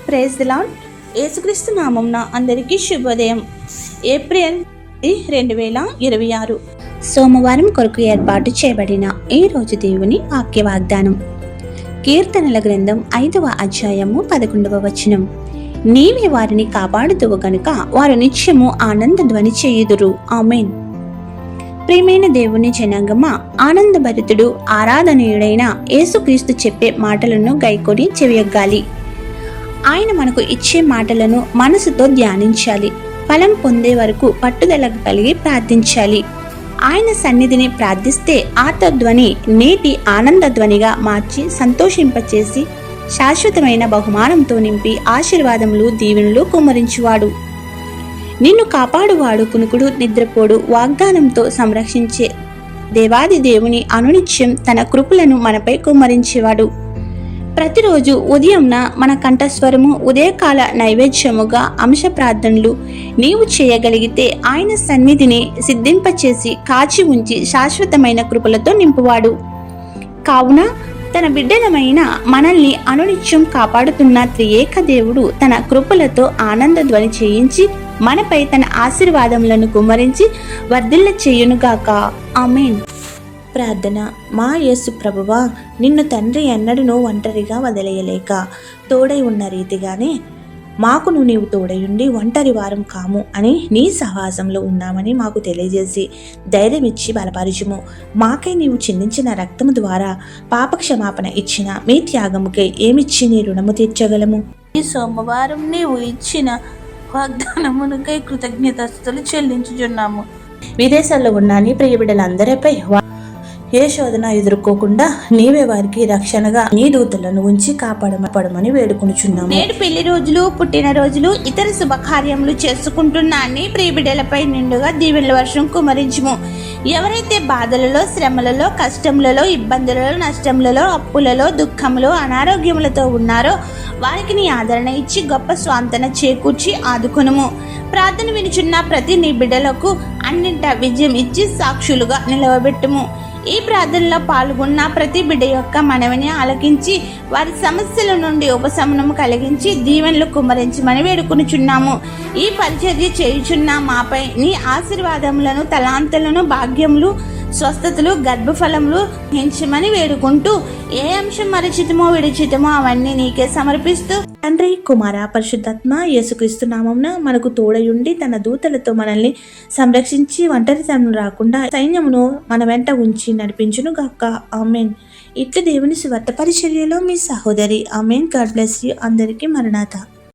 Praise the lord. యేసుక్రీస్తు నామమున అందరికీ శుభోదయం. ఏప్రిల్ 2026 సోమవారం కొరకు ఏర్పాటు చేయబడిన ఈ రోజు దేవుని వాక్య వాగ్దానం. కీర్తనల గ్రంథం 5వ అధ్యాయము 11వ వచనం. నీవే వారిని కాపాడుదువు గనుక వారు నిత్యము ఆనంద ధ్వని చేయుదురు. ఆమేన్. ప్రియమైన దేవుని జనాంగమా, ఆనందభరితుడు ఆరాధనీయుడైన యేసుక్రీస్తు చెప్పే మాటలను గైకొని చెవియొగ్గాలి. ఆయన మనకు ఇచ్చే మాటలను మనసుతో ధ్యానించాలి. ఫలం పొందే వరకు పట్టుదల కలిగి ప్రార్థించాలి. ఆయన సన్నిధిని ప్రార్థిస్తే ఆర్తధ్వని నేటి ఆనందధ్వనిగా మార్చి సంతోషింపచేసి శాశ్వతమైన బహుమానంతో నింపి ఆశీర్వాదములు దీవెనలు కుమ్మరించువాడు. నిన్ను కాపాడువాడు, కునుకుడు నిద్రపోడు, వాగ్దానంతో సంరక్షించే దేవాది దేవుని అనునిత్యం తన కృపలను మనపై కుమ్మరించేవాడు. ప్రతిరోజు ఉదయంన మన కంఠస్వరము, ఉదయకాల నైవేద్యముగా అంశ ప్రార్థనలు నీవు చేయగలిగితే ఆయన సన్నిధిని సిద్ధింపచేసి కాచి ఉంచి శాశ్వతమైన కృపలతో నింపువాడు. కావున తన బిడ్డలమైన మనల్ని అనునిత్యం కాపాడుతున్న త్రియేక దేవుడు తన కృపలతో ఆనంద ధ్వని చేయించి మనపై తన ఆశీర్వాదములను కుమ్మరించి వర్ధిల్ల చేయునుగాక. ఆమేన్. ప్రార్థన. మా యేసు ప్రభువా, నిన్ను తండ్రి ఎన్నడూ ఒంటరిగా వదిలేయలేక తోడై ఉన్న రీతిగానే మాకును నీవు తోడయుండి ఒంటరి వారం కాము అని నీ సహవాసంలో ఉన్నామని మాకు తెలియజేసి ధైర్యం ఇచ్చి బలపరచుము. మాకై నీవు చిందించిన రక్తము ద్వారా పాపక్షమాపణ ఇచ్చిన మీ త్యాగముకై ఏమిచ్చి నీ రుణము తీర్చగలము? ఈ సోమవారం నీవు ఇచ్చిన వాగ్దానమునకై కృతజ్ఞతాస్తుతులు చెల్లించుచున్నాము. విదేశాల్లో ఉన్న నీ ప్రియ బిడ్డలందరిపై ఏ శోధన ఎదుర్కోకుండా నీవే వారికి రక్షణగా నీ దూతలను ఉంచి కాపాడమని వేడుకొనుచున్నాము. నేడు పెళ్లి రోజులు, పుట్టినరోజులు, ఇతర శుభకార్యములు చేసుకుంటున్న నీ ప్రియ బిడ్డలపై నిండుగా దీవెనల వర్షం కుమరించుము. ఎవరైతే బాధలలో, శ్రమలలో, కష్టములలో, ఇబ్బందులలో, నష్టములలో, అప్పులలో, దుఃఖములో, అనారోగ్యములతో ఉన్నారో వారికి నీ ఆదరణ ఇచ్చి గొప్ప స్వాంతన చేకూర్చి ఆదుకొనుము. ప్రార్థన వినుచున్న ప్రతి నీ బిడ్డలకు అన్నింట విజయం ఇచ్చి సాక్షులుగా నిలవబెట్టుము. ఈ ప్రార్థనలో పాల్గొన్న ప్రతి బిడ్డ యొక్క మనవిని ఆలకించి వారి సమస్యల నుండి ఉపశమనము కలిగించి దీవెనలు కుమ్మరించమని వేడుకొనుచున్నాము. ఈ పరిచర్య చేయుచున్న మాపై నీ ఆశీర్వాదములను, తలాంతులను, భాగ్యములు, స్వస్థతలు, గర్భఫలములు పెంచమని వేడుకుంటూ ఏ అంశం మరచితమో విడిచితమో అవన్నీ నీకే సమర్పిస్తూ తండ్రి, కుమార, పరిశుద్ధాత్మ యేసుక్రీస్తు నామమున మనకు తోడయుండి తన దూతలతో మనల్ని సంరక్షించి ఒంటరితనం రాకుండా సైన్యమును మన వెంట ఉంచి నడిపించును గాక. ఆమేన్. ఇట్లు దేవుని సువార్త పరిచర్యలో మీ సహోదరి. ఆమేన్. God bless you. అందరికీ మరణాత.